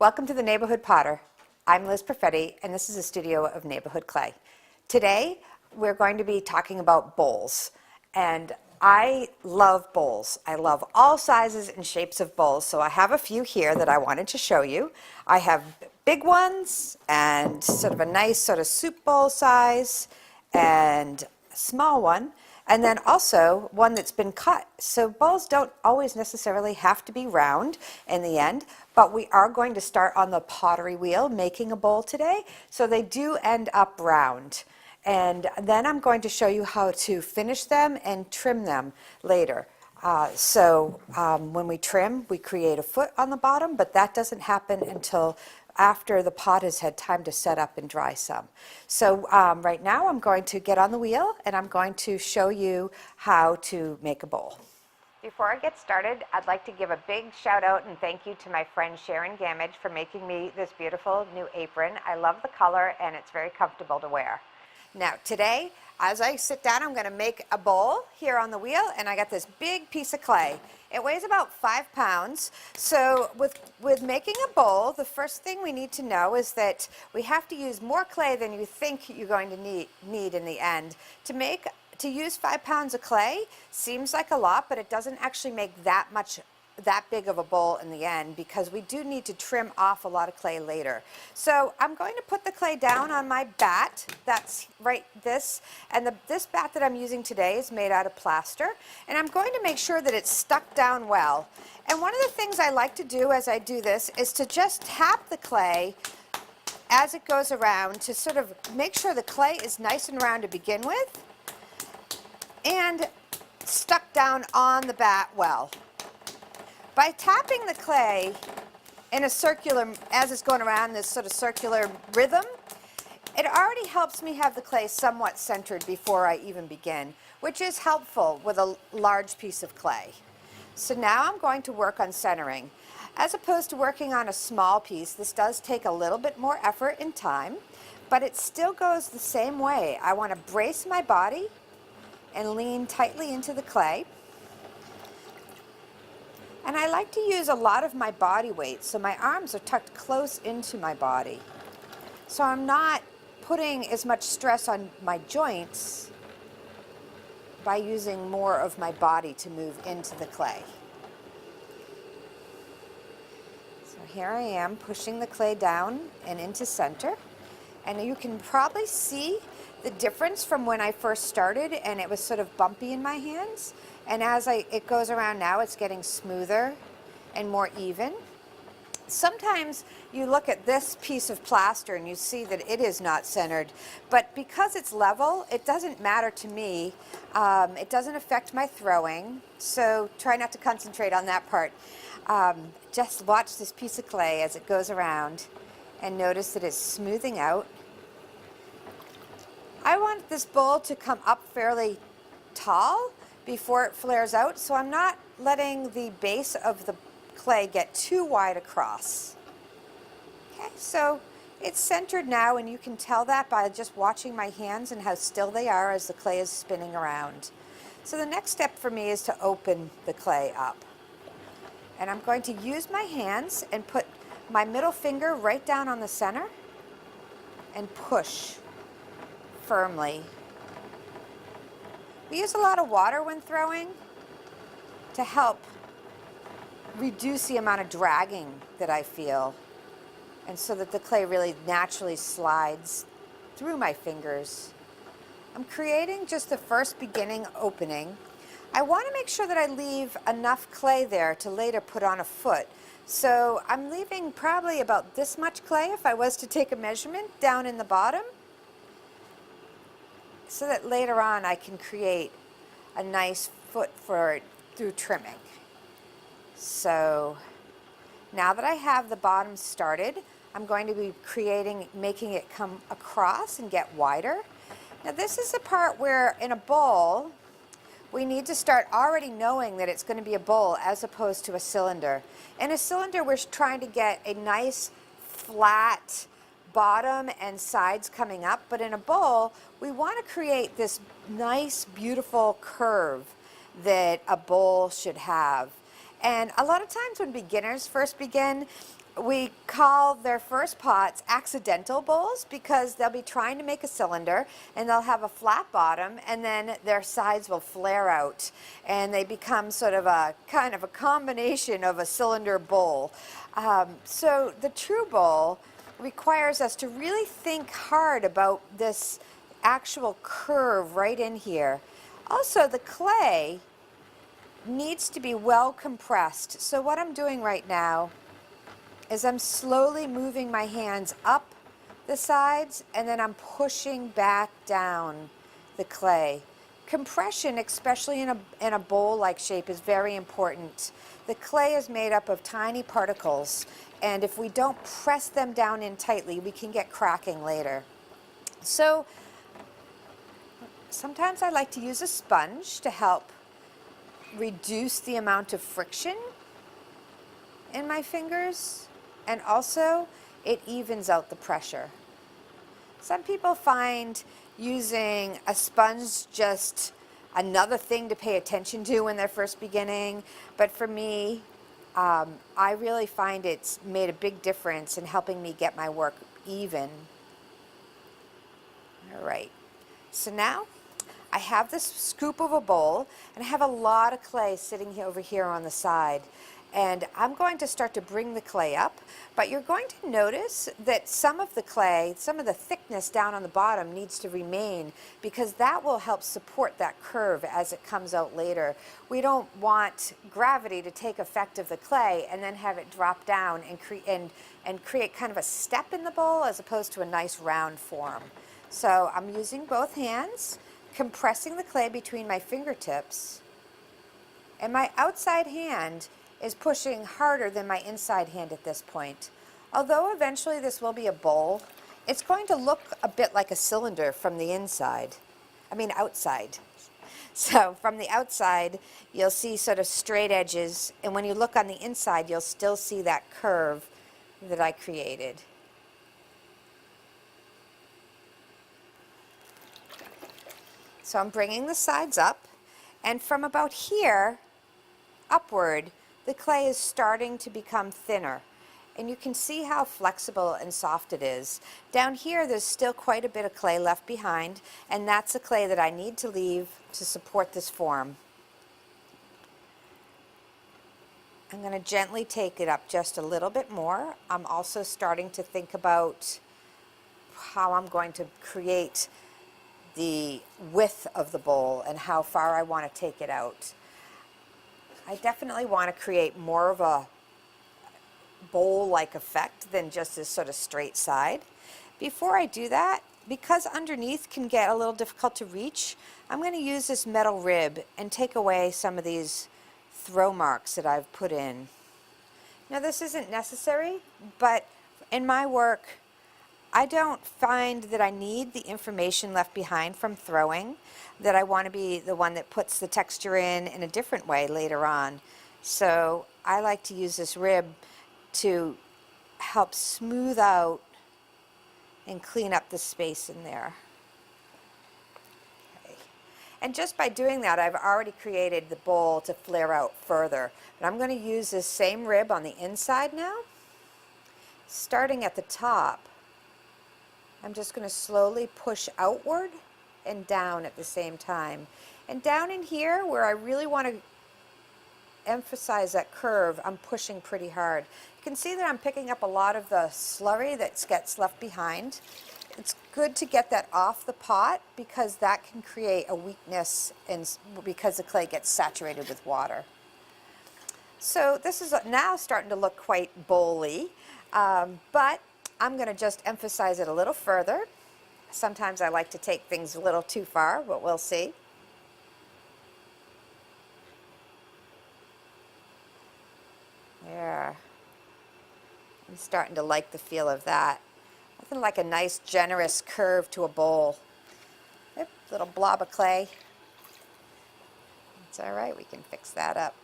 Welcome to the Neighborhood Potter. I'm Liz Proffetty, and this is a studio of Neighborhood Clay. Today, we're going to be talking about bowls. And I love bowls. I love all sizes and shapes of bowls, so I have a few here that I wanted to show you. I have big ones, and sort of a nice sort of soup bowl size, and a small one. And then also one that's been cut. So bowls don't always necessarily have to be round in the end, but we are going to start on the pottery wheel making a bowl today. So they do end up round. And then I'm going to show you how to finish them and trim them later. When we trim, we create a foot on the bottom, but that doesn't happen until after the pot has had time to set up and dry some. So right now I'm going to get on the wheel and I'm going to show you how to make a bowl. Before I get started, I'd like to give a big shout out and thank you to my friend Sharon Gamage for making me this beautiful new apron. I love the color and it's very comfortable to wear. Now today, as I sit down, I'm going to make a bowl here on the wheel, and I got this big piece of clay. It weighs about 5 pounds. So with making a bowl, the first thing we need to know is that we have to use more clay than you think you're going to need in the end. To use 5 pounds of clay seems like a lot, but it doesn't actually make that big of a bowl in the end, because we do need to trim off a lot of clay later. So I'm going to put the clay down on my bat. That's this bat that I'm using today is made out of plaster, and I'm going to make sure that it's stuck down well. And one of the things I like to do as I do this is to just tap the clay as it goes around to sort of make sure the clay is nice and round to begin with and stuck down on the bat well. By tapping the clay in a circular, as it's going around this sort of circular rhythm, it already helps me have the clay somewhat centered before I even begin, which is helpful with a large piece of clay. So now I'm going to work on centering. As opposed to working on a small piece, this does take a little bit more effort and time, but it still goes the same way. I want to brace my body and lean tightly into the clay. And I like to use a lot of my body weight, so my arms are tucked close into my body. So I'm not putting as much stress on my joints by using more of my body to move into the clay. So here I am pushing the clay down and into center. And you can probably see the difference from when I first started and it was sort of bumpy in my hands. And as it goes around now, it's getting smoother and more even. Sometimes you look at this piece of plaster and you see that it is not centered, but because it's level, it doesn't matter to me. It doesn't affect my throwing, so try not to concentrate on that part. Just watch this piece of clay as it goes around and notice that it's smoothing out. I want this bowl to come up fairly tall before it flares out, so I'm not letting the base of the clay get too wide across. Okay, so it's centered now, and you can tell that by just watching my hands and how still they are as the clay is spinning around. So the next step for me is to open the clay up. And I'm going to use my hands and put my middle finger right down on the center and push firmly. We use a lot of water when throwing to help reduce the amount of dragging that I feel, and so that the clay really naturally slides through my fingers. I'm creating just the first beginning opening. I want to make sure that I leave enough clay there to later put on a foot. So I'm leaving probably about this much clay, if I was to take a measurement, down in the bottom, so that later on I can create a nice foot for it through trimming. So now that I have the bottom started, I'm going to be making it come across and get wider. Now this is the part where in a bowl, we need to start already knowing that it's going to be a bowl as opposed to a cylinder. In a cylinder, we're trying to get a nice flat bottom and sides coming up, but in a bowl, we want to create this nice, beautiful curve that a bowl should have. And a lot of times when beginners first begin, we call their first pots accidental bowls because they'll be trying to make a cylinder and they'll have a flat bottom and then their sides will flare out and they become sort of a kind of a combination of a cylinder bowl. So the true bowl requires us to really think hard about this actual curve right in here. Also, the clay needs to be well compressed. So what I'm doing right now is I'm slowly moving my hands up the sides and then I'm pushing back down the clay. Compression, especially in a bowl-like shape, is very important. The clay is made up of tiny particles, and if we don't press them down in tightly, we can get cracking later. So sometimes I like to use a sponge to help reduce the amount of friction in my fingers, and also it evens out the pressure. Some people find using a sponge just another thing to pay attention to when they're first beginning, but for me, I really find it's made a big difference in helping me get my work even. All right, so now I have this scoop of a bowl and I have a lot of clay sitting over here on the side. And I'm going to start to bring the clay up, but you're going to notice that some of the clay, some of the thickness down on the bottom needs to remain because that will help support that curve as it comes out later. We don't want gravity to take effect of the clay and then have it drop down and create kind of a step in the bowl as opposed to a nice round form. So I'm using both hands, compressing the clay between my fingertips, and my outside hand is pushing harder than my inside hand at this point. Although eventually this will be a bowl, it's going to look a bit like a cylinder from the outside. So from the outside, you'll see sort of straight edges, and when you look on the inside, you'll still see that curve that I created. So I'm bringing the sides up, and from about here upward, the clay is starting to become thinner. And you can see how flexible and soft it is. Down here, there's still quite a bit of clay left behind, and that's the clay that I need to leave to support this form. I'm going to gently take it up just a little bit more. I'm also starting to think about how I'm going to create the width of the bowl and how far I want to take it out. I definitely want to create more of a bowl-like effect than just this sort of straight side. Before I do that, because underneath can get a little difficult to reach, I'm going to use this metal rib and take away some of these throw marks that I've put in. Now this isn't necessary, but in my work, I don't find that I need the information left behind from throwing, that I want to be the one that puts the texture in a different way later on. So I like to use this rib to help smooth out and clean up the space in there. Okay. And just by doing that, I've already created the bowl to flare out further. But I'm going to use this same rib on the inside now. Starting at the top, I'm just going to slowly push outward and down at the same time. And down in here, where I really want to emphasize that curve, I'm pushing pretty hard. You can see that I'm picking up a lot of the slurry that gets left behind. It's good to get that off the pot because that can create a weakness because the clay gets saturated with water. So this is now starting to look quite bowl-y, but I'm going to just emphasize it a little further. Sometimes I like to take things a little too far, but we'll see. There. I'm starting to like the feel of that. Nothing like a nice, generous curve to a bowl. Yep, little blob of clay. It's all right, we can fix that up.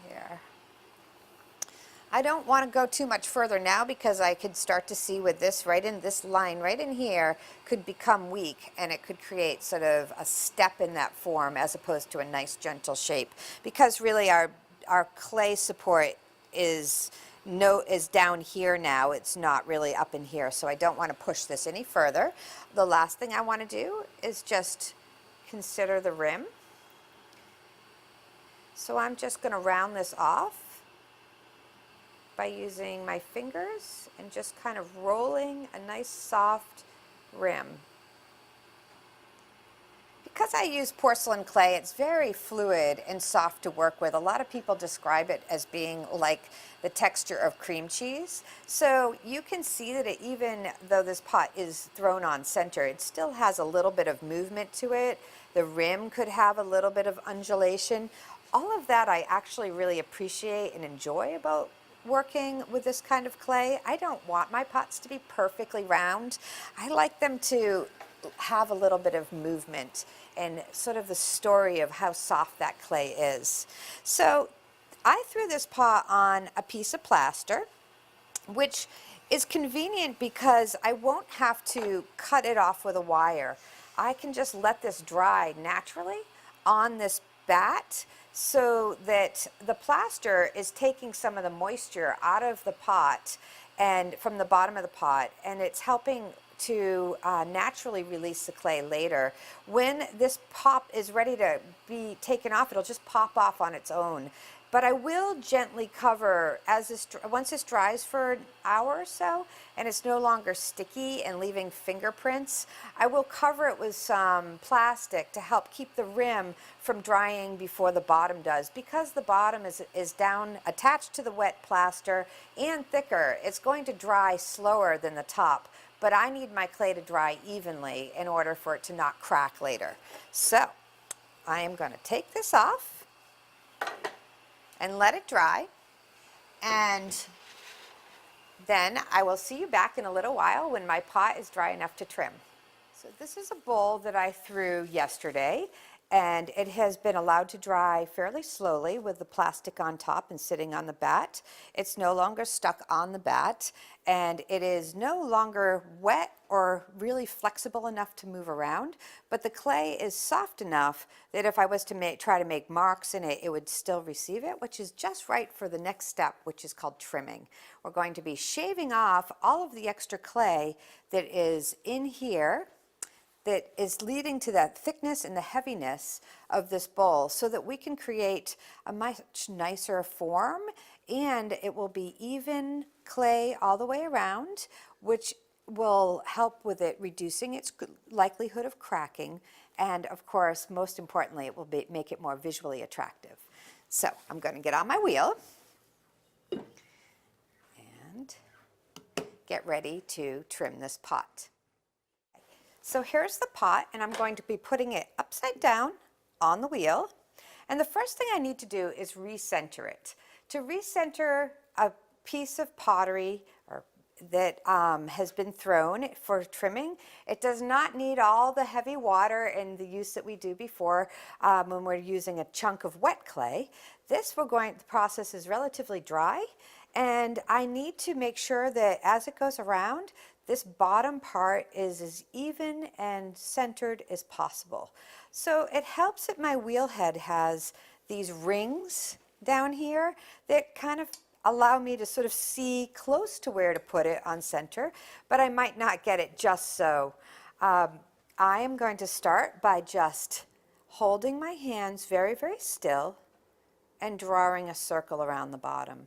There. I don't want to go too much further now because I could start to see with this right in this line right in here could become weak and it could create sort of a step in that form as opposed to a nice gentle shape, because really our our clay support is down here now. It's not really up in here, so I don't want to push this any further. The last thing I want to do is just consider the rim. So I'm just going to round this off by using my fingers and just kind of rolling a nice soft rim. Because I use porcelain clay, it's very fluid and soft to work with. A lot of people describe it as being like the texture of cream cheese. So you can see that even though this pot is thrown on center, it still has a little bit of movement to it. The rim could have a little bit of undulation. All of that I actually really appreciate and enjoy about working with this kind of clay. I don't want my pots to be perfectly round. I like them to have a little bit of movement and sort of the story of how soft that clay is. So I threw this pot on a piece of plaster, which is convenient because I won't have to cut it off with a wire. I can just let this dry naturally on this bat so that the plaster is taking some of the moisture out of the pot and from the bottom of the pot, and it's helping to naturally release the clay later. When this pop is ready to be taken off, it'll just pop off on its own. But I will gently cover, once this dries for an hour or so and it's no longer sticky and leaving fingerprints, I will cover it with some plastic to help keep the rim from drying before the bottom does. Because the bottom is down, attached to the wet plaster and thicker, it's going to dry slower than the top. But I need my clay to dry evenly in order for it to not crack later. So I am going to take this off and let it dry, and then I will see you back in a little while when my pot is dry enough to trim. So this is a bowl that I threw yesterday, and it has been allowed to dry fairly slowly with the plastic on top and sitting on the bat. It's no longer stuck on the bat, and it is no longer wet or really flexible enough to move around, but the clay is soft enough that if I was to try to make marks in it, it would still receive it, which is just right for the next step, which is called trimming. We're going to be shaving off all of the extra clay that is in here, that is leading to that thickness and the heaviness of this bowl, so that we can create a much nicer form, and it will be even clay all the way around, which will help with it reducing its likelihood of cracking, and of course, most importantly, it will make it more visually attractive. So I'm going to get on my wheel and get ready to trim this pot. So here's the pot, and I'm going to be putting it upside down on the wheel. And the first thing I need to do is recenter it. To recenter a piece of pottery that has been thrown for trimming, it does not need all the heavy water and the use that we do before when we're using a chunk of wet clay. The process is relatively dry, and I need to make sure that as it goes around, this bottom part is as even and centered as possible. So it helps that my wheel head has these rings down here that kind of allow me to sort of see close to where to put it on center, but I might not get it just so. I am going to start by just holding my hands very, very still and drawing a circle around the bottom.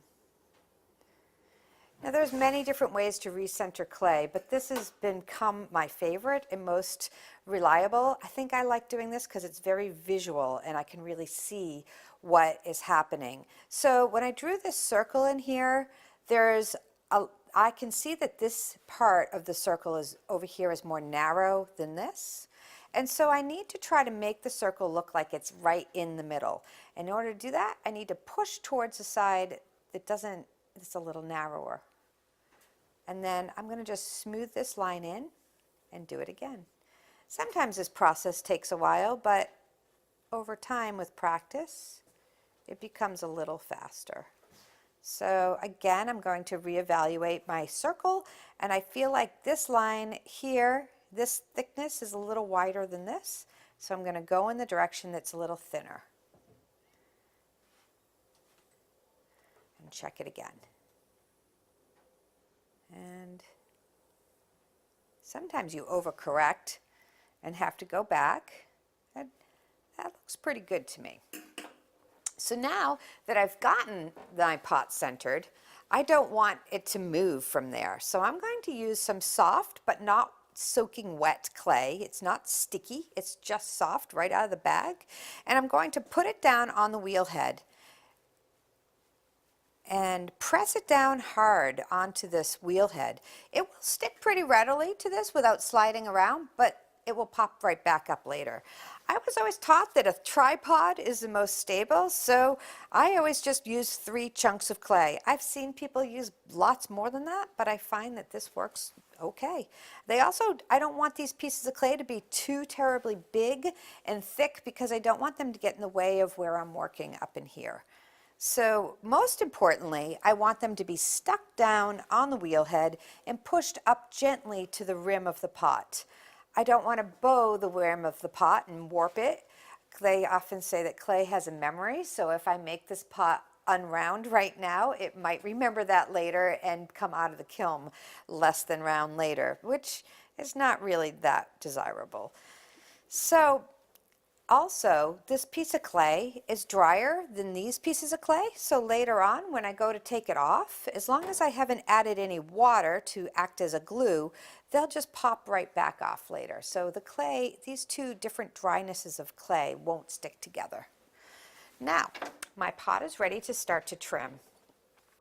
Now there's many different ways to recenter clay, but this has become my favorite and most reliable. I think I like doing this because it's very visual and I can really see what is happening. So when I drew this circle in here, I can see that this part of the circle over here is more narrow than this. And so I need to try to make the circle look like it's right in the middle. In order to do that, I need to push towards the side it's a little narrower. And then I'm going to just smooth this line in and do it again. Sometimes this process takes a while, but over time with practice, it becomes a little faster. So again, I'm going to reevaluate my circle, and I feel like this line here, this thickness is a little wider than this, so I'm going to go in the direction that's a little thinner. and check it again. And sometimes you overcorrect and have to go back. That looks pretty good to me. So now that I've gotten my pot centered, I don't want it to move from there. So I'm going to use some soft but not soaking wet clay. It's not sticky, it's just soft right out of the bag. And I'm going to put it down on the wheel head and press it down hard onto this wheel head. It will stick pretty readily to this without sliding around, but it will pop right back up later. I was always taught that a tripod is the most stable, so I always just use 3 chunks of clay. I've seen people use lots more than that, but I find that this works okay. I don't want these pieces of clay to be too terribly big and thick because I don't want them to get in the way of where I'm working up in here. So most importantly, I want them to be stuck down on the wheel head and pushed up gently to the rim of the pot. I don't want to bow the rim of the pot and warp it. They often say that clay has a memory, so if I make this pot unround right now, it might remember that later and come out of the kiln less than round later, which is not really that desirable. So also, this piece of clay is drier than these pieces of clay, so later on when I go to take it off, as long as I haven't added any water to act as a glue, they'll just pop right back off later. So the clay, these 2 different drynesses of clay won't stick together. Now, my pot is ready to start to trim.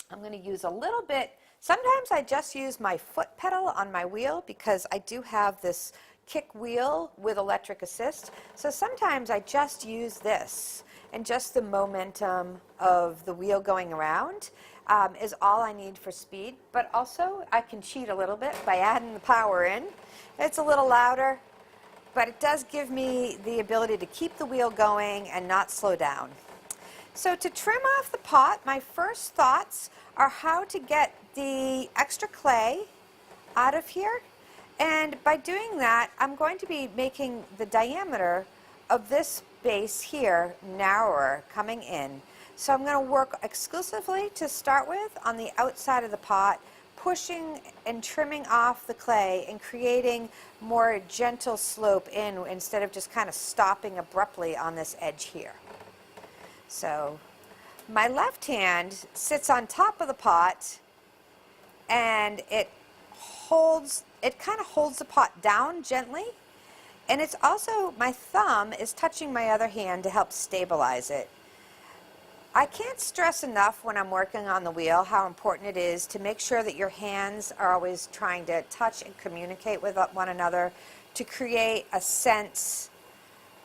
I'm going to use a little bit, sometimes I just use my foot pedal on my wheel because I do have this kick wheel with electric assist. So sometimes I just use this, and just the momentum of the wheel going around is all I need for speed. But also I can cheat a little bit by adding the power in. It's a little louder, but it does give me the ability to keep the wheel going and not slow down. So to trim off the pot, my first thoughts are how to get the extra clay out of here. And by doing that, I'm going to be making the diameter of this base here narrower coming in. So I'm going to work exclusively to start with on the outside of the pot, pushing and trimming off the clay and creating more gentle slope in instead of just kind of stopping abruptly on this edge here. So my left hand sits on top of the pot and it kind of holds the pot down gently, and it's also, my thumb is touching my other hand to help stabilize it. I can't stress enough when I'm working on the wheel how important it is to make sure that your hands are always trying to touch and communicate with one another to create a sense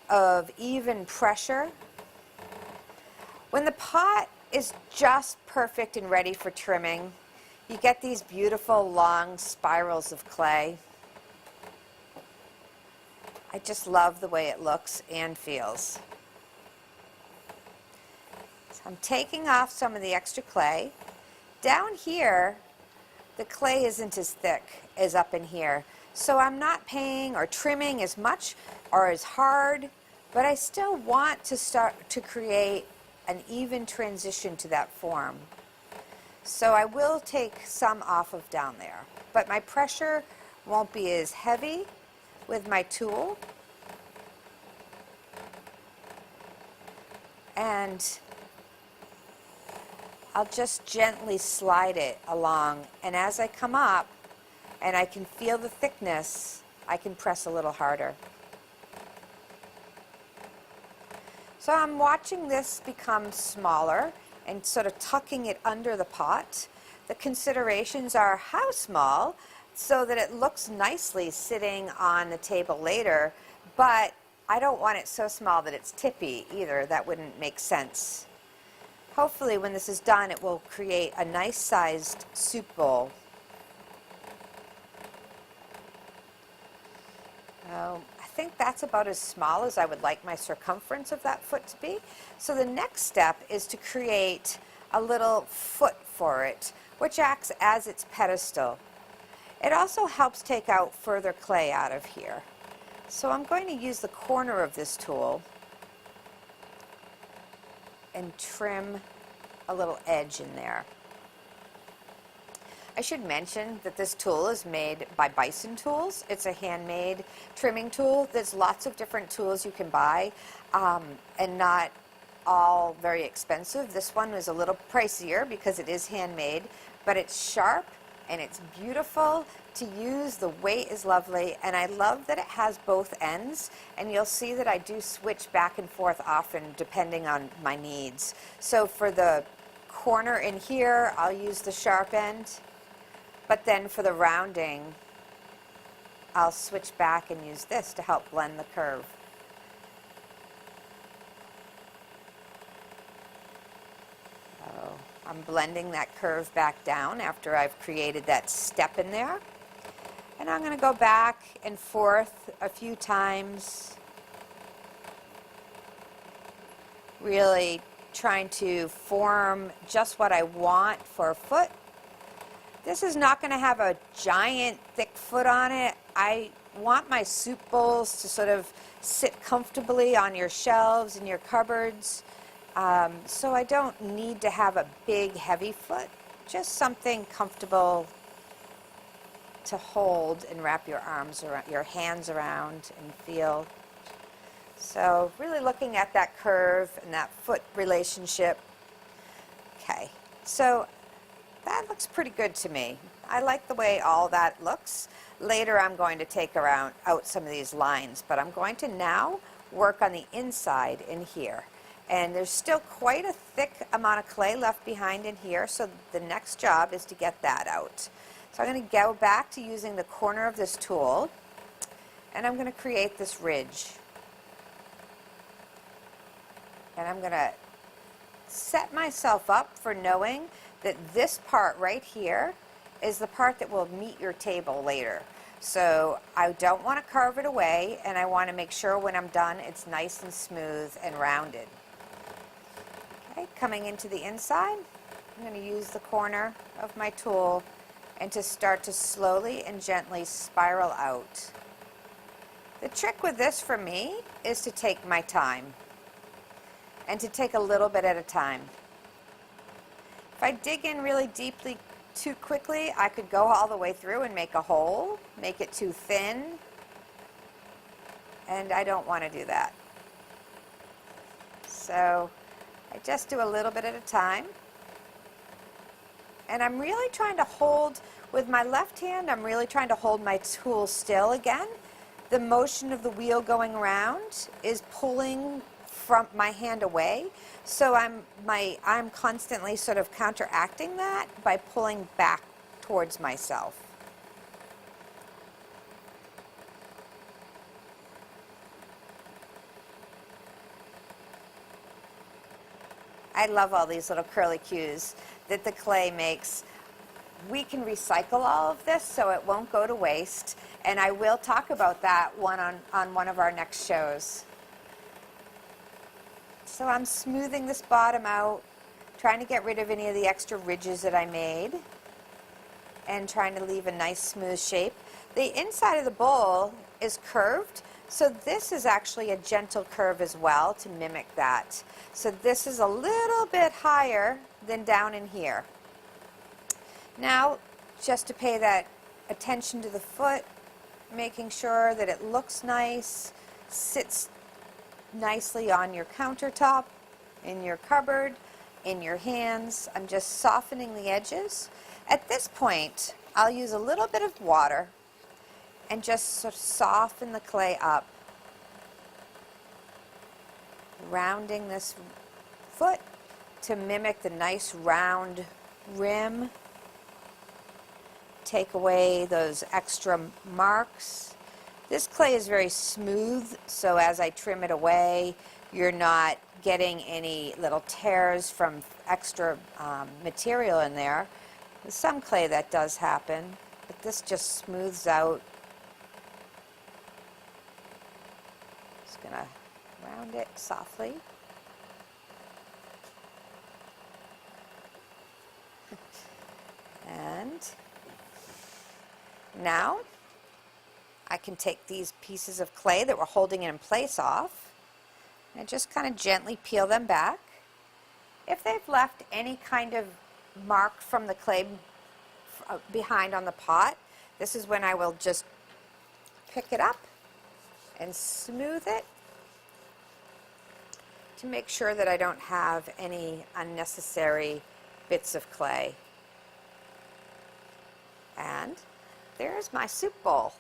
of even pressure. When the pot is just perfect and ready for trimming, you get these beautiful long spirals of clay. I just love the way it looks and feels. So I'm taking off some of the extra clay. Down here, the clay isn't as thick as up in here. So I'm not paying or trimming as much or as hard, but I still want to start to create an even transition to that form. So I will take some off of down there, but my pressure won't be as heavy with my tool. And I'll just gently slide it along, and as I come up and I can feel the thickness, I can press a little harder. So I'm watching this become smaller and sort of tucking it under the pot. The considerations are how small so that it looks nicely sitting on the table later, but I don't want it so small that it's tippy either. That wouldn't make sense. Hopefully when this is done, it will create a nice sized soup bowl. I think that's about as small as I would like my circumference of that foot to be. So the next step is to create a little foot for it, which acts as its pedestal. It also helps take out further clay out of here. So I'm going to use the corner of this tool and trim a little edge in there. I should mention that this tool is made by Bison Tools. It's a handmade trimming tool. There's lots of different tools you can buy, and not all very expensive. This one is a little pricier because it is handmade, but it's sharp and it's beautiful to use. The weight is lovely, and I love that it has both ends, and you'll see that I do switch back and forth often depending on my needs. So for the corner in here, I'll use the sharp end, but then for the rounding, I'll switch back and use this to help blend the curve. So I'm blending that curve back down after I've created that step in there. And I'm going to go back and forth a few times, really trying to form just what I want for a foot. This is not going to have a giant thick foot on it. I want my soup bowls to sort of sit comfortably on your shelves in your cupboards. So I don't need to have a big heavy foot, just something comfortable to hold and wrap your arms around, your hands around, and feel. So really looking at that curve and that foot relationship. Okay, so that looks pretty good to me. I like the way all that looks. Later I'm going to take out some of these lines, but I'm going to now work on the inside in here. And there's still quite a thick amount of clay left behind in here, so the next job is to get that out. So I'm going to go back to using the corner of this tool, and I'm going to create this ridge. And I'm going to set myself up for knowing that this part right here is the part that will meet your table later. So I don't want to carve it away, and I want to make sure when I'm done it's nice and smooth and rounded. Okay, coming into the inside, I'm going to use the corner of my tool and to start to slowly and gently spiral out. The trick with this for me is to take my time and to take a little bit at a time. If I dig in really deeply too quickly, I could go all the way through and make a hole, make it too thin, and I don't want to do that. So I just do a little bit at a time. And I'm really trying to hold, with my left hand, I'm really trying to hold my tool still again. The motion of the wheel going around is pulling from my hand away. So I'm constantly sort of counteracting that by pulling back towards myself. I love all these little curly cues that the clay makes. We can recycle all of this so it won't go to waste, and I will talk about that on one of our next shows. So I'm smoothing this bottom out, trying to get rid of any of the extra ridges that I made, and trying to leave a nice smooth shape. The inside of the bowl is curved, so this is actually a gentle curve as well to mimic that. So this is a little bit higher than down in here. Now, just to pay that attention to the foot, making sure that it looks nice, sits nicely on your countertop, in your cupboard, in your hands. I'm just softening the edges. At this point, I'll use a little bit of water and just sort of soften the clay up, rounding this foot to mimic the nice round rim. Take away those extra marks. This clay is very smooth, so as I trim it away, you're not getting any little tears from extra material in there. There's some clay that does happen, but this just smooths out. Just gonna round it softly. And now I can take these pieces of clay that we're holding it in place off and just kind of gently peel them back If they've left any kind of mark from the clay behind on the pot, this is when I will just pick it up and smooth it to make sure that I don't have any unnecessary bits of clay. And there's my soup bowl.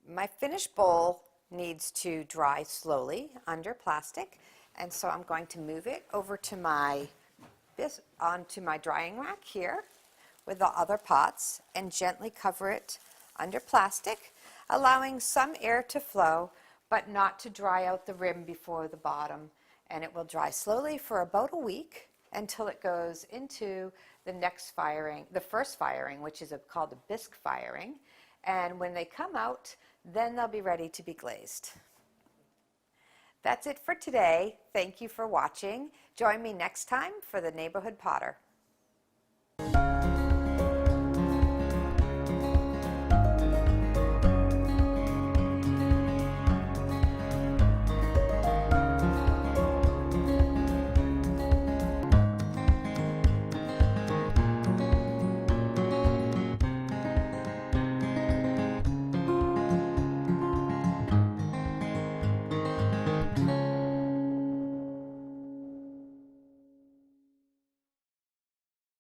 My finished bowl needs to dry slowly under plastic, and so I'm going to move it over to onto my drying rack here with the other pots and gently cover it under plastic, allowing some air to flow but not to dry out the rim before the bottom. And it will dry slowly for about a week until it goes into the next firing, the first firing, which is called a bisque firing. And when they come out, then they'll be ready to be glazed. That's it for today. Thank you for watching. Join me next time for the Neighborhood Potter.